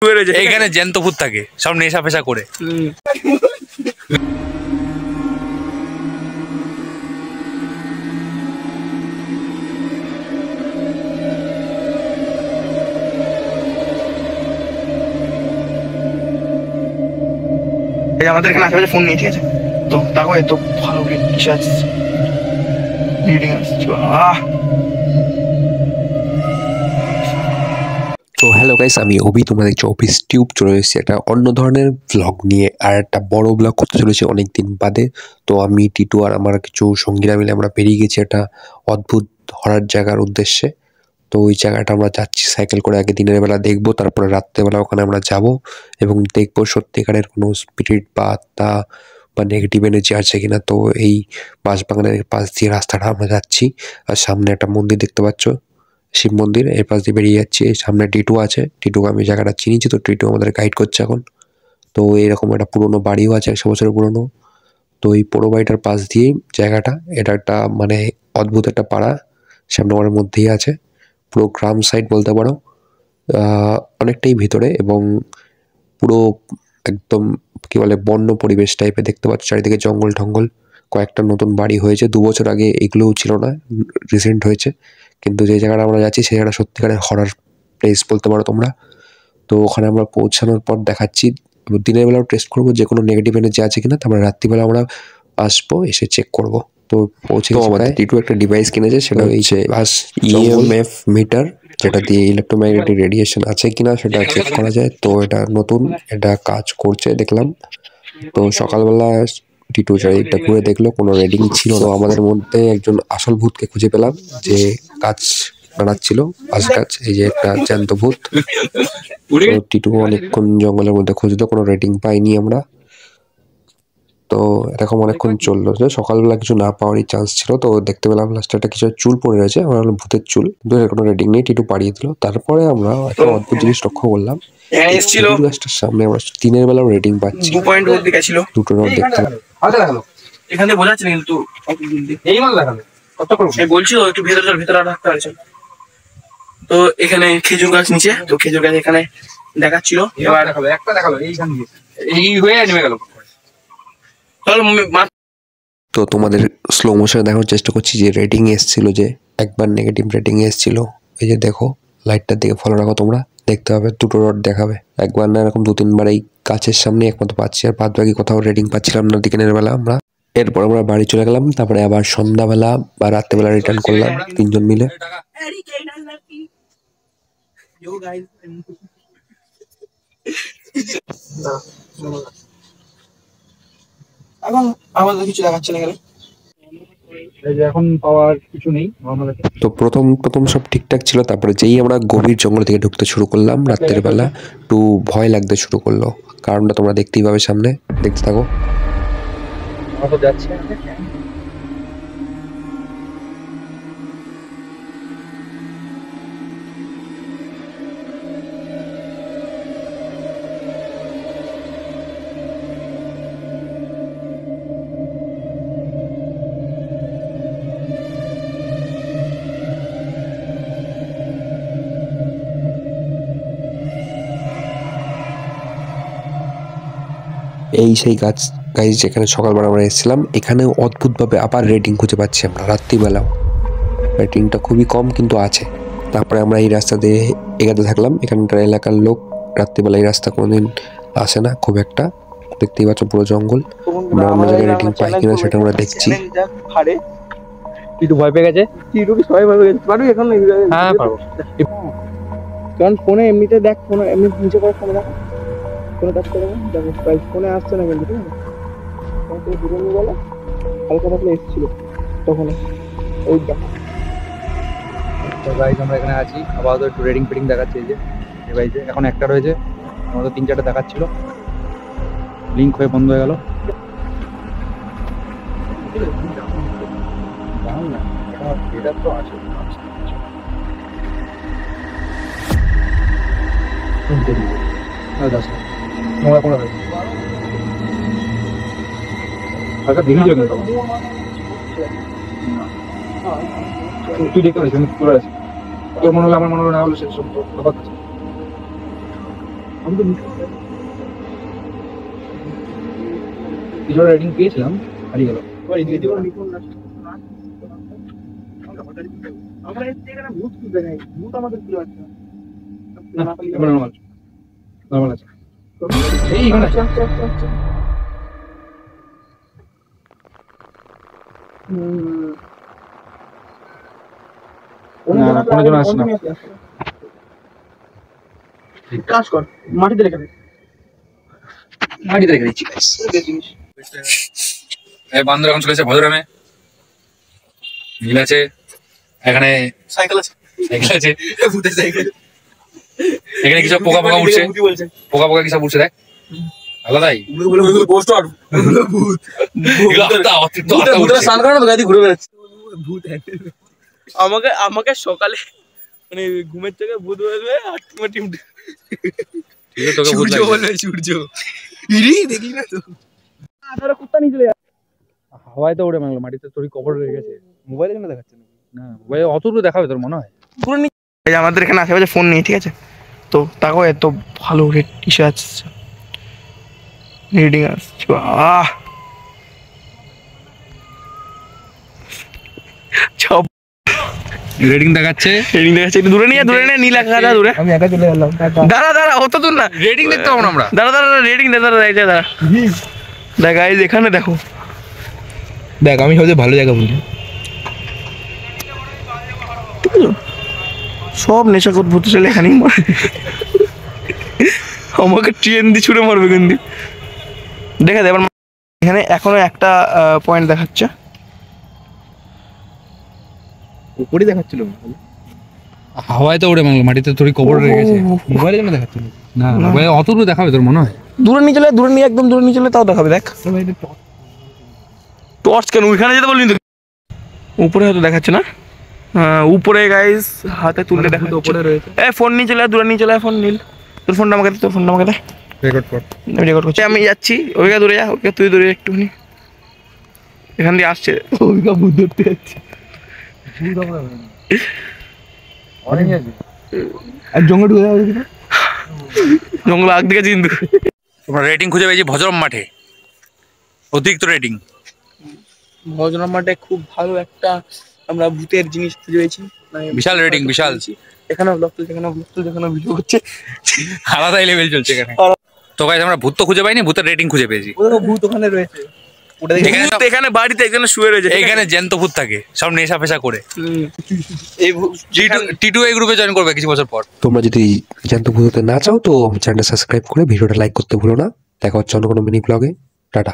এখানে জ্যান্ত ভূত থাকে, সব নেশা ফেশা করে। আমাদের এখানে আশেপাশে ফোন নেই, ঠিক আছে? তো দেখো এত ভালো কিছু আছে, রিডিং আসছে। তো হ্যালো গাইস, আমি অভি, তোমাদের অফিস টিউব চলে এসেছি একটা অন্য ধরনের ভ্লগ নিয়ে, আর একটা বড় ব্লগ করতে চলেছি অনেকদিন বাদে। তো আমি টিটু আর আমার কিছু সঙ্গীরা মিলে আমরা বেরিয়ে গেছি একটা অদ্ভুত হরার জায়গার উদ্দেশ্যে। তো ওই জায়গাটা আমরা যাচ্ছি সাইকেল করে, আগে দিনের বেলা দেখবো, তারপরে রাত্রেবেলা ওখানে আমরা যাব এবং দেখবো সত্যিকারের কোনো স্পিরিট বা আত্মা বা নেগেটিভ এনার্জি আছে কিনা। তো এই বাঁশবাগানের পাশ দিয়ে রাস্তাটা আমরা যাচ্ছি, আর সামনে একটা মন্দির দেখতে পাচ্ছ, শিব মন্দির, এর পাশ দিয়ে বেরিয়ে যাচ্ছি। সামনে টিটু আছে, টিটুকে আমি জায়গাটা চিনিছি, তো টিটু আমাদের গাইড করছে এখন। তো এরকম একটা পুরোনো বাড়িও আছে, 100 বছরের পুরোনো। তো এই পুরো বাড়িটার পাশ দিয়েই জায়গাটা, এটা একটা মানে অদ্ভুত একটা পাড়া শ্যামনগরের মধ্যেই আছে, পুরো গ্রাম সাইড বলতে পারো, অনেকটাই ভিতরে, এবং পুরো একদম কি বলে বন্য পরিবেশ টাইপের দেখতে পাচ্ছ, চারিদিকে জঙ্গল টঙ্গল। কয়েকটা নতুন বাড়ি হয়েছে, 2 বছর আগে এগুলোও ছিল না, রিসেন্ট হয়েছে। কিন্তু যে জায়গাটা আমরা যাচ্ছি সেই জায়গাটা সত্যিকারের হরর প্লেস বলতে পারো তোমরা। তো ওখানে আমরা পৌঁছানোর পর দেখাচ্ছি, দিনের বেলাও টেস্ট করবো যে কোনো নেগেটিভ এনার্জি আছে কিনা, তারপরে রাত্রিবেলা আমরা আসবো, এসে চেক করবো। তো পৌঁছে আমাদের টিটু একটা ডিভাইস কিনেছে, সেটা হচ্ছে ইএমএফ মিটার, যেটা দিয়ে ইলেকট্রোম্যাগনেটিক রেডিয়েশন আছে কিনা সেটা চেক করা যায়। তো এটা নতুন, এটা কাজ করছে দেখলাম। তো সকালবেলা টিটু চারিদিকটা ঘুরে দেখলো, কোনো রেডিং ছিল না। আমাদের মধ্যে একজন আসল ভূতকে খুঁজে পেলাম, যে গাছ নাড়াচ্ছিল, বাঁশ গাছ, এই যে একটা জ্যান্ত ভূত। তো টিটু অনেকক্ষণ জঙ্গলের মধ্যে খুঁজলো, কোনো রেটিং পাইনি আমরা। তো এরকম অনেকক্ষণ চললো, সকালবেলা কিছু না পাওয়ারই চান্স ছিল। তো দেখতে পেলাম লাস্টে একটা কিছু চুল পড়ে রয়েছে, আমরা ভূতের চুল, কিন্তু এর কোনো রেটিং নেই, টিটু পাড়িয়ে দিল। তারপরে আমরা একটা অদ্ভুত জিনিস লক্ষ্য করলাম, খেজুর গাছটার সামনে আমরা দিনের বেলাও রেটিং পাচ্ছি, 2.4 দেখাচ্ছিল, দুটো রড দেখতে এখানে বোঝা যাচ্ছে কিন্তু এই মাল দেখালো কত করে বলছিল, একটু ভেতরে রাখতে আছে। তো এখানে খেজুর গাছ নিচে, তো খেজুর গাছ এখানে দেখাচ্ছিল, এবার দেখালো একটা, দেখালো এইখান দিয়ে এই হয়ে নেমে গেল। তো তোমাদের স্লো মোশনে দেখার চেষ্টা করছি যে রেটিং এসেছিল, যে একবার নেগেটিভ রেটিং এসেছিল। এই যে দেখো, লাইটটার দিকে ফলো রাখো তোমরা, দেখতে হবে দুটো রড দেখাবে, একবার না এরকম 2-3 বার এই গাছের সামনে একমাত্র পাচ্ছি, আর বাদ বাকি কোথাও রেটিং পাচ্ছিলাম না দিনের বেলা আমরা। এরপর আমরা বাড়ি চলে গেলাম, তারপরে আবার সন্ধ্যাবেলা বা রাত্রেবেলা রিটার্ন করলাম 3 জন মিলে। এখন আমাদের কিছু দেখাচ্ছে না, এখন পাওয়ার কিছু নেই। তো প্রথম সব ঠিকঠাক ছিল, তারপরে যেই আমরা গভীর জঙ্গল থেকে ঢুকতে শুরু করলাম রাত্রের বেলা, একটু ভয় লাগতে শুরু করলো। কারণটা তোমরা দেখতেই পাবে সামনে, দেখতে থাকো। যাচ্ছে এই সেই গাছ গাইজ যেখানে সকালবেলা আমরা এসেছিলাম, এখানেও অদ্ভুতভাবে আবার রেটিং খুঁজে পাচ্ছি আমরা রাত্রিবেলাও। রেটিংটা খুবই কম কিন্তু আছে। তারপরে আমরা এই রাস্তা দিয়ে এগাতে থাকলাম, এখানকার এলাকার লোক রাত্রিবেলা এই রাস্তা কোনোদিন আসে না খুব একটা, দেখতেই পাচ্ছ পুরো জঙ্গল। আমরা অন্য জায়গায় রেটিং পাই কিনা সেটা আমরা দেখছি। টিটু ভয় পেয়ে গেছে, টিটু কি সবাই ভয় পেয়ে গেছে, পারবি এখন? হ্যাঁ পারবো, কারণ ফোনে এমনিতে দেখ, ফোনে এমনি নিচে করে ফোনে দেখো, ফোনে টাচ করে দেখো, ফোনে আসছে না কিন্তু, ঠিক আছে? দুটো নিয়ে গেলে হালকা পাতলা এসেছিল তখন, ওই দেখো। তো গাইজ আমরা এখানে আছি, আপাতত একটু রেটিং ফিটিং দেখাচ্ছে, এই যে ডিভাইসে এখন একটা রয়েছে, আমাদের 3-4টা দেখাচ্ছিল, লিঙ্ক হয়ে বন্ধ হয়ে গেল। এটা তো আছে, তুই দেখতে পাচ্ছিস তোর আছে, তোর মনে হলো আমার মনে হলো না হলো, সে সব কিছু রেটিং পেয়েছিলাম, হারিয়ে গেল। আমরা এখানে ভূত খুঁজে নেই, ভূত আমাদের কি আছে? নর্মাল আছে। এই এখানে আছে। না, কোনো জন আসে না। কাজ কর, মাটিতে রেখে দে। মাটিতে রেখে দিচ্ছি। এই বান্দর এখন চলেছে ভদ্রামে, নীল আছে, এখানে সাইকেল আছে, সাইকেল আছে, ভূতের সাইকেল। এখানে কিছু পোকা পোকা উঠছে, পোকা পোকা কিছু উঠছে দেখ, আলাদাই পোস্টার ভূত স্নান করে না তো গাড়ি ঘুরে বেড়াচ্ছে। ভূত আমাকে সকালে মানে ঘুমের থেকে ভূত বলবে, আর তোমার টিম তোকে ভূত লাগছে। বলবে সূর্য ইরি দেখি না তো আধারে কুত্তা নিয়ে চলে যায়। হাওয়ায় তো উড়ে মারলো, মাটিতে তোর কবর রয়ে গেছে। মোবাইলে কেন দেখাচ্ছে না? মোবাইলে অত দূর দেখাবে তোর মনে হয়? পুরো আমাদের এখানে আশেপাশে ফোন নেই, ঠিক আছে? তো তাকেও এত ভালো রেট ইসে আসছে, রিডিং আসছে। সব রেটিং দেখাচ্ছে, রেডিং দেখাচ্ছে। একটু দূরে নিয়ে নীল আকাশ দূরে। আমি একা চলে গেলাম। দাঁড়া অত দূর না, রেটিং দেখতে পাবো না আমরা। দাঁড়া রেডিং দাঁড়া দেখ গাইজ, এখানে দেখো, দেখ আমি সবচেয়ে ভালো জায়গা বলি। সব নেশাখোর ভূত ছেলে এখানেই মারে। আমাকে ট্রেন দিয়ে ছুড়ে মারবে কিন্তু। দেখা দে এবার, এখানে এখনো একটা পয়েন্ট দেখাচ্ছে। উপরে দেখাচ্ছিল, হাওয়ায় তো উড়ে মারলো, মাটিতে তোর কবর রয়ে গেছে। মোবাইলে কেন দেখাচ্ছিল না, মোবাইলে অত দূর দেখাবে তোর মনে হয়? দূরে নিয়ে চলে, একদম দূরে নিয়ে চলে, তাও দেখাবে। দেখ টর্চ কেন ওইখানে যেতে বললি? উপরে হয়তো দেখাচ্ছে না। উপরে গাইস হাতে তুললে দেখা উপরে রয়েছে। ফোন নিয়ে চলে, দূরে নিয়ে চলে ফোন। নীল তোর ফোনটা আমাকে দে, রেকর্ড কর। আমি রেকর্ড করছি। আমি যাচ্ছি, ওইটা দূরে যা, ওকে তুই দূরে একটুখানি। এখান দিয়ে আসছে, ওইটা ভূত ধরতে যাচ্ছে। অনেক আছে আর জঙ্গল ঢুকে যাবে কিনা, জঙ্গল আগ দিকে কিন্তু। তোমরা রেটিং খুঁজে পেয়েছি ভজরম মাঠে, অতিরিক্ত রেটিং। ভজনা মাঠে খুব ভালো একটা আমরা ভূতের জিনিস খুঁজে পেয়েছি, বিশাল রেটিং, বিশাল। এখানে ব্লগ তুলছে, এখানে ভিডিও করছে, আলাদাই লেভেল চলছে এখানে। তো গাইস আমরা ভূত তো খুঁজে পাইনি, ভূতের রেটিং খুঁজে পেয়েছি। ভূত ওখানে রয়েছে, এখানে বাড়িতে এখানে শুয়ে রয়েছে। এখানে জ্যান্ত ভূত থাকে, সব নেশা ফেশা করে। এই টিটু এই গ্রুপে জয়েন করবে কিছু বছর পর। তোমরা যদি জ্যান্ত ভূত হতে না চাও তো চ্যানেলটা সাবস্ক্রাইব করে ভিডিওটা লাইক করতে ভুলো না। দেখা হচ্ছে অন্য কোনো মিনি ব্লগে। টাটা।